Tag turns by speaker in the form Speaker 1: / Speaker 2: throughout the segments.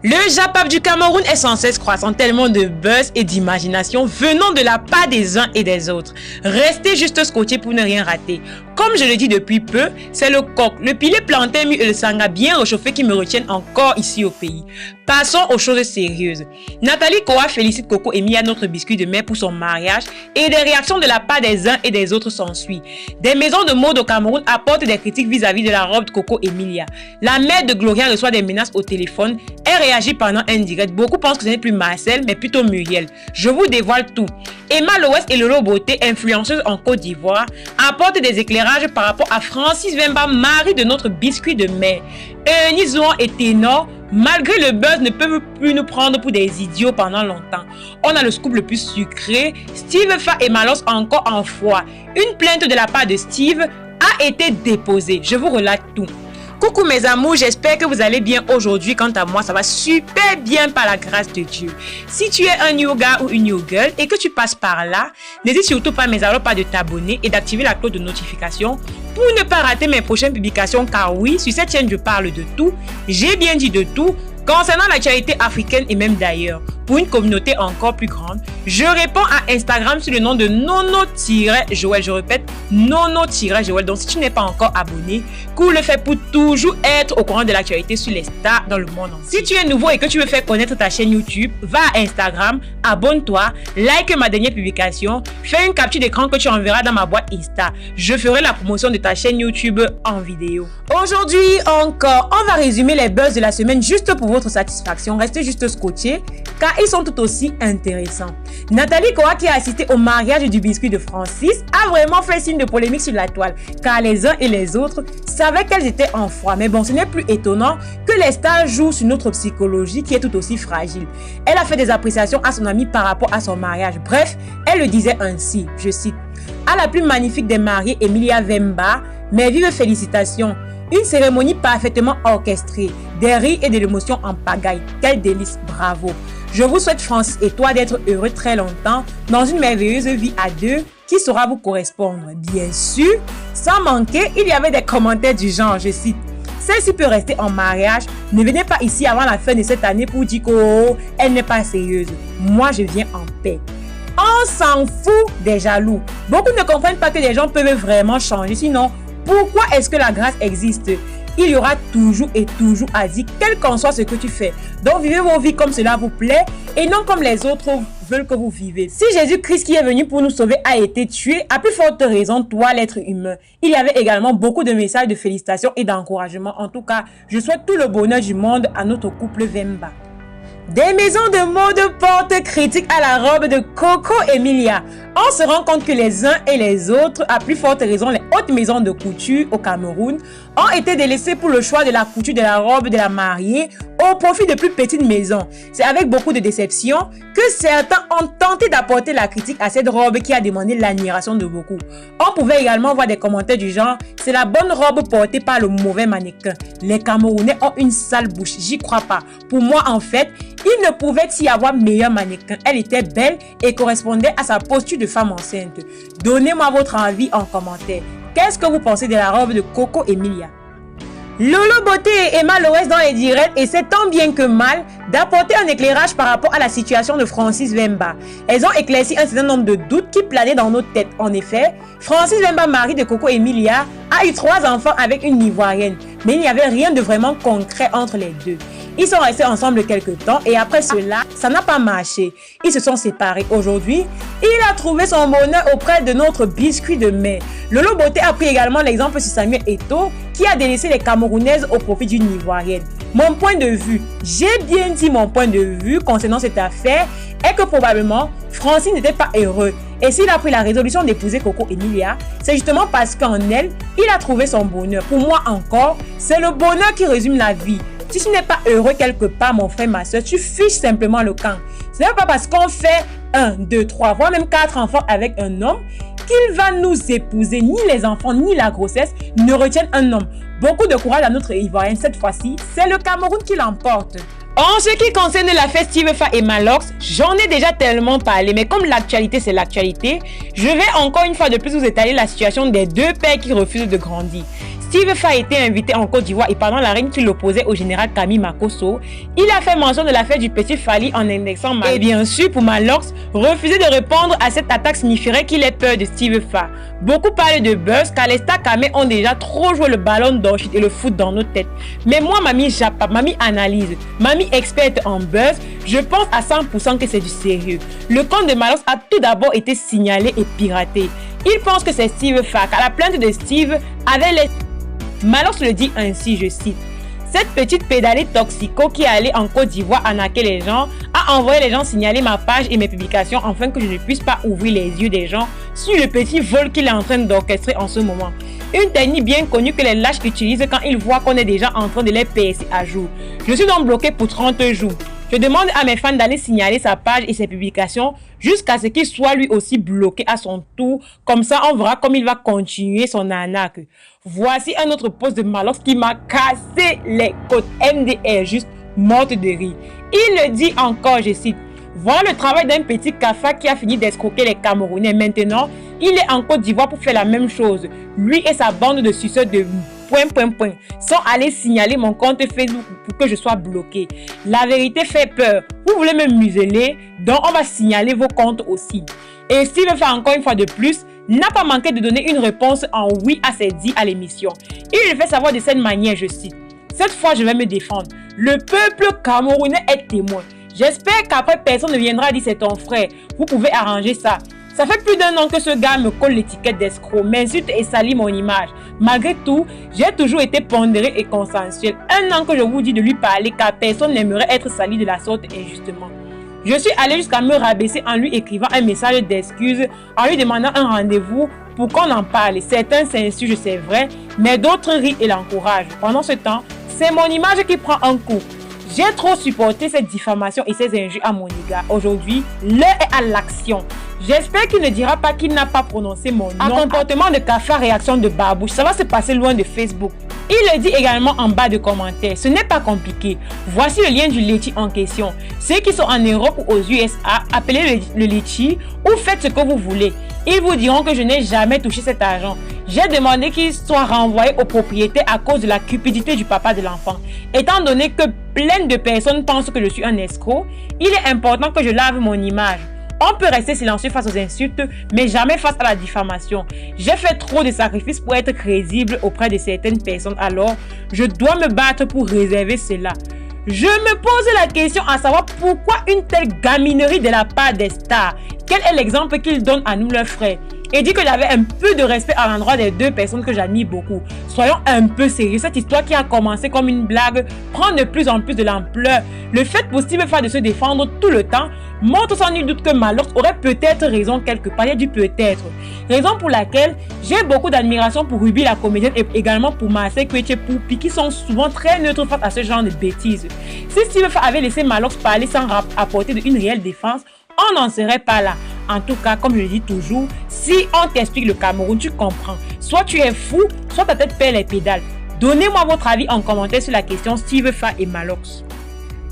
Speaker 1: Le Japap du Cameroun est sans cesse croissant, tellement de buzz et d'imagination venant de la part des uns et des autres. Restez juste scotchés pour ne rien rater. Comme je le dis depuis peu, c'est le coq, le pilet plantain mu et le sanga bien réchauffé qui me retiennent encore ici au pays. Passons aux choses sérieuses. Nathalie Koa félicite Coco Emilia, notre biscuit de mai, pour son mariage et des réactions de la part des uns et des autres s'ensuivent. Des maisons de mode au Cameroun apportent des critiques vis-à-vis de la robe de Coco Emilia. La mère de Gloria reçoit des menaces au téléphone. Elle réagit pendant un direct. Beaucoup pensent que ce n'est plus Marcel, mais plutôt Muriel. Je vous dévoile tout. Emma Loès et Lolo Beauté, influenceuse en Côte d'Ivoire, apportent des éclairages par rapport à Francis Wemba, mari de notre biscuit de mai. Eunice Zouan et Ténor, malgré le buzz, ne peuvent plus nous prendre pour des idiots pendant longtemps. On a le scoop le plus sucré. Steve Fa et Malos encore en foi. Une plainte de la part de Steve a été déposée. Je vous relate tout. Coucou mes amours, j'espère que vous allez bien aujourd'hui. Quant à moi, ça va super bien par la grâce de Dieu. Si tu es un new gars ou une new girl et que tu passes par là, n'hésite surtout pas, mes amis, pas de t'abonner et d'activer la cloche de notification pour ne pas rater mes prochaines publications. Car oui, sur cette chaîne, je parle de tout. J'ai bien dit de tout concernant l'actualité africaine et même d'ailleurs. Pour une communauté encore plus grande, je réponds à Instagram sous le nom de Nono-Joël. Je répète, Nono-Joël. Donc si tu n'es pas encore abonné, cours le fait pour toujours être au courant de l'actualité sur les stars dans le monde entier. Si tu es nouveau et que tu veux faire connaître ta chaîne YouTube, va à Instagram, abonne-toi, like ma dernière publication, fais une capture d'écran que tu enverras dans ma boîte Insta. Je ferai la promotion de ta chaîne YouTube en vidéo. Aujourd'hui encore, on va résumer les buzz de la semaine juste pour votre satisfaction. Restez juste scotchés car ils sont tout aussi intéressants. Nathalie Koa, qui a assisté au mariage du biscuit de Francis, a vraiment fait signe de polémique sur la toile, car les uns et les autres savaient qu'elles étaient en froid. Mais bon, ce n'est plus étonnant que les stars jouent sur notre psychologie qui est tout aussi fragile. Elle a fait des appréciations à son amie par rapport à son mariage. Bref, elle le disait ainsi, je cite: « À la plus magnifique des mariées, Emilia Wemba, mes vives félicitations. Une cérémonie parfaitement orchestrée, des rires et de l'émotion en pagaille. Quel délice, bravo. Je vous souhaite, Francis et toi, d'être heureux très longtemps dans une merveilleuse vie à deux qui saura vous correspondre. » Bien sûr, sans manquer, il y avait des commentaires du genre, je cite: « Celle-ci peut rester en mariage. Ne venez pas ici avant la fin de cette année pour dire qu'elle n'est pas sérieuse. Moi, je viens en paix. » On s'en fout des jaloux. Beaucoup ne comprennent pas que les gens peuvent vraiment changer. Sinon, pourquoi est-ce que la grâce existe? Il y aura toujours et toujours à dire, quel qu'en soit ce que tu fais. Donc vivez vos vies comme cela vous plaît et non comme les autres veulent que vous vivez. Si Jésus-Christ qui est venu pour nous sauver a été tué, à plus forte raison, toi l'être humain. Il y avait également beaucoup de messages de félicitations et d'encouragement. En tout cas, je souhaite tout le bonheur du monde à notre couple Wemba. Des maisons de mode portent critique à la robe de Coco Emilia. On se rend compte que les uns et les autres, à plus forte raison les hautes maisons de couture au Cameroun, ont été délaissées pour le choix de la couture de la robe de la mariée au profit de plus petites maisons. C'est avec beaucoup de déception que certains ont tenté d'apporter la critique à cette robe qui a demandé l'admiration de beaucoup. On pouvait également voir des commentaires du genre: « C'est la bonne robe portée par le mauvais mannequin. Les Camerounais ont une sale bouche, j'y crois pas. Pour moi, en fait, il ne pouvait y avoir meilleur mannequin. Elle était belle et correspondait à sa posture de femme enceinte. » Donnez-moi votre avis en commentaire. Qu'est-ce que vous pensez de la robe de Coco Emilia? Lolo Beauté et Emma Loès dans les directs essaient tant bien que mal d'apporter un éclairage par rapport à la situation de Francis Wemba. Elles ont éclairci un certain nombre de doutes qui planaient dans nos têtes. En effet, Francis Wemba, mari de Coco Emilia, a eu 3 enfants avec une Ivoirienne, mais il n'y avait rien de vraiment concret entre les deux. Ils sont restés ensemble quelques temps et après cela, ça n'a pas marché. Ils se sont séparés. Aujourd'hui, il a trouvé son bonheur auprès de notre biscuit de mai. Lolo Beauté a pris également l'exemple sur Samuel Eto'o qui a délaissé les Camerounaises au profit d'une Ivoirienne. Mon point de vue, j'ai bien dit mon point de vue concernant cette affaire, est que probablement Francis n'était pas heureux. Et s'il a pris la résolution d'épouser Coco Emilia, c'est justement parce qu'en elle, il a trouvé son bonheur. Pour moi encore, c'est le bonheur qui résume la vie. Si tu n'es pas heureux quelque part, mon frère, ma soeur, tu fiches simplement le camp. Ce n'est pas parce qu'on fait 1, 2, 3, voire même 4 enfants avec un homme qu'il va nous épouser. Ni les enfants, ni la grossesse ne retiennent un homme. Beaucoup de courage à notre Ivoirienne. Cette fois-ci, c'est le Cameroun qui l'emporte. En ce qui concerne la fête Steve Fa et Malox, j'en ai déjà tellement parlé, mais comme l'actualité c'est l'actualité, je vais encore une fois de plus vous étaler la situation des deux pères qui refusent de grandir. Steve Fa a été invité en Côte d'Ivoire et pendant la reine qui l'opposait au général Camille Makosso, il a fait mention de l'affaire du petit Fally en indexant Malox. Et bien sûr, pour Malox, refuser de répondre à cette attaque signifierait qu'il ait peur de Steve Fa. Beaucoup parlent de buzz car les stars camés ont déjà trop joué le ballon d'or et le foot dans nos têtes. Mais moi, mamie Japa, mamie analyse, mamie experte en buzz, je pense à 100% que c'est du sérieux. Le compte de Malox a tout d'abord été signalé et piraté. Il pense que c'est Steve Fa car la plainte de Steve avait les... Malox le dit ainsi, je cite. Cette petite pédalée toxico qui est allée en Côte d'Ivoire arnaquer les gens a envoyé les gens signaler ma page et mes publications afin que je ne puisse pas ouvrir les yeux des gens sur le petit vol qu'il est en train d'orchestrer en ce moment. Une technique bien connue que les lâches utilisent quand ils voient qu'on est déjà en train de les PSC à jour. Je suis donc bloqué pour 30 jours. Je demande à mes fans d'aller signaler sa page et ses publications jusqu'à ce qu'il soit lui aussi bloqué à son tour. Comme ça, on verra comme il va continuer son arnaque. Voici un autre post de Malox qui m'a cassé les côtes. MDR, juste morte de rire. Il le dit encore, je cite. Voilà le travail d'un petit cafard qui a fini d'escroquer les Camerounais. Maintenant, il est en Côte d'Ivoire pour faire la même chose. Lui et sa bande de suceurs de... sont allés signaler mon compte Facebook pour que je sois bloqué. La vérité fait peur. Vous voulez me museler, donc on va signaler vos comptes aussi. Et Steve Fa encore une fois de plus, n'a pas manqué de donner une réponse en oui à ses dits à l'émission. Il le fait savoir de cette manière, je cite. Cette fois, je vais me défendre. Le peuple camerounais est témoin. J'espère qu'après, personne ne viendra dire c'est ton frère. Vous pouvez arranger ça. Ça fait plus d'1 an que ce gars me colle l'étiquette d'escroc, m'insulte et salit mon image. Malgré tout, j'ai toujours été pondéré et consensuel. 1 an que je vous dis de lui parler car personne n'aimerait être sali de la sorte injustement. Je suis allé jusqu'à me rabaisser en lui écrivant un message d'excuse, en lui demandant un rendez-vous pour qu'on en parle. Certains s'insurgent, c'est vrai, mais d'autres rient et l'encouragent. Pendant ce temps, c'est mon image qui prend un coup. J'ai trop supporté cette diffamation et ces injures à mon égard. Aujourd'hui, l'heure est à l'action. J'espère qu'il ne dira pas qu'il n'a pas prononcé mon nom. Un comportement de cafard, réaction de babouche. Ça va se passer loin de Facebook. Il le dit également en bas de commentaires. Ce n'est pas compliqué. Voici le lien du litchi en question. Ceux qui sont en Europe ou aux USA, appelez le litchi ou faites ce que vous voulez. Ils vous diront que je n'ai jamais touché cet argent. J'ai demandé qu'il soit renvoyé au propriétaire à cause de la cupidité du papa de l'enfant. Étant donné que plein de personnes pensent que je suis un escroc, il est important que je lave mon image. On peut rester silencieux face aux insultes, mais jamais face à la diffamation. J'ai fait trop de sacrifices pour être crédible auprès de certaines personnes, alors je dois me battre pour réserver cela. Je me pose la question à savoir pourquoi une telle gaminerie de la part des stars. Quel est l'exemple qu'ils donnent à nous, leurs frères? Et dit que j'avais un peu de respect à l'endroit des deux personnes que j'admire beaucoup. Soyons un peu sérieux. Cette histoire qui a commencé comme une blague prend de plus en plus de l'ampleur. Le fait pour Steve Fa de se défendre tout le temps montre sans nul doute que Malox aurait peut-être raison quelque part. Il y a du peut-être. Raison pour laquelle j'ai beaucoup d'admiration pour Ruby la comédienne et également pour Marseille Kweche Poupi qui sont souvent très neutres face à ce genre de bêtises. Si Steve Fa avait laissé Malox parler sans apporter une réelle défense, on n'en serait pas là. En tout cas, comme je le dis toujours, si on t'explique le Cameroun, tu comprends. Soit tu es fou, soit ta tête perd les pédales. Donnez-moi votre avis en commentaire sur la question Steve Fa et Malox.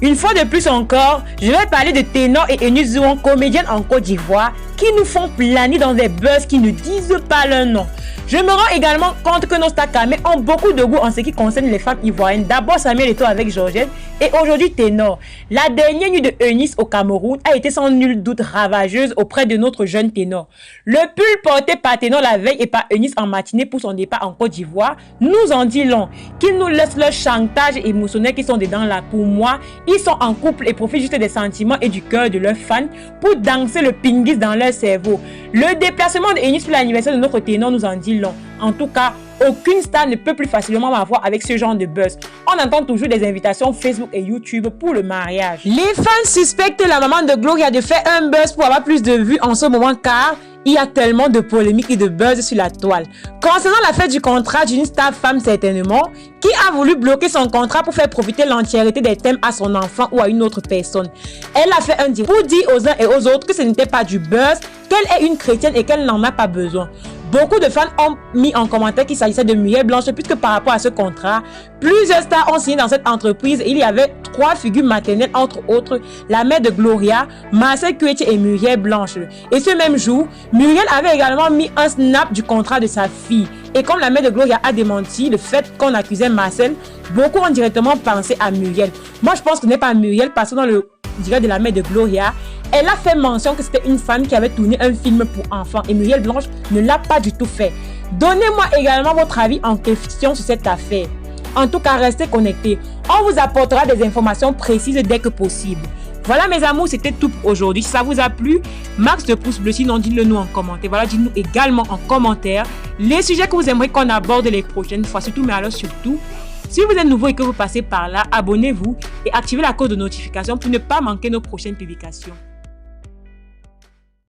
Speaker 1: Une fois de plus encore, je vais parler de Ténor et Eunice Zouan, comédiennes en Côte d'Ivoire, qui nous font planer dans des buzz qui ne disent pas leur nom. Je me rends également compte que nos stars camés ont beaucoup de goût en ce qui concerne les femmes ivoiriennes. D'abord Samuel Eto'o avec Georgette et aujourd'hui Ténor. La dernière nuit de Eunice au Cameroun a été sans nul doute ravageuse auprès de notre jeune Ténor. Le pull porté par Ténor la veille et par Eunice en matinée pour son départ en Côte d'Ivoire nous en dit long. Qu'ils nous laissent leur chantage émotionnel qui sont dedans là. Pour moi, ils sont en couple et profitent juste des sentiments et du cœur de leurs fans pour danser le pingis dans leur cerveau. Le déplacement de Eunice pour l'anniversaire de notre Ténor nous en dit long. En tout cas, aucune star ne peut plus facilement m'avoir avec ce genre de buzz. On entend toujours des invitations Facebook et YouTube pour le mariage. Les fans suspectent la maman de Gloria de faire un buzz pour avoir plus de vues en ce moment car il y a tellement de polémiques et de buzz sur la toile. Concernant la fête du contrat d'une star femme certainement, qui a voulu bloquer son contrat pour faire profiter l'entièreté des thèmes à son enfant ou à une autre personne. Elle a fait un direct pour dire aux uns et aux autres que ce n'était pas du buzz, qu'elle est une chrétienne et qu'elle n'en a pas besoin. Beaucoup de fans ont mis en commentaire qu'il s'agissait de Muriel Blanche puisque par rapport à ce contrat, plusieurs stars ont signé dans cette entreprise et il y avait 3 figures maternelles, entre autres la mère de Gloria, Marcel Kueche et Muriel Blanche. Et ce même jour, Muriel avait également mis un snap du contrat de sa fille. Et comme la mère de Gloria a démenti le fait qu'on accusait Marcel, beaucoup ont directement pensé à Muriel. Moi, je pense que ce n'est pas Muriel parce que dans le direct de la mère de Gloria, elle a fait mention que c'était une femme qui avait tourné un film pour enfants et Muriel Blanche ne l'a pas du tout fait. Donnez-moi également votre avis en question sur cette affaire. En tout cas, restez connectés. On vous apportera des informations précises dès que possible. Voilà mes amours, c'était tout pour aujourd'hui. Si ça vous a plu, max de pouces bleus, sinon dites-le nous en commentaire. Voilà, dites-nous également en commentaire les sujets que vous aimeriez qu'on aborde les prochaines fois. Surtout, mais alors surtout, si vous êtes nouveau et que vous passez par là, abonnez-vous et activez la cloche de notification pour ne pas manquer nos prochaines publications.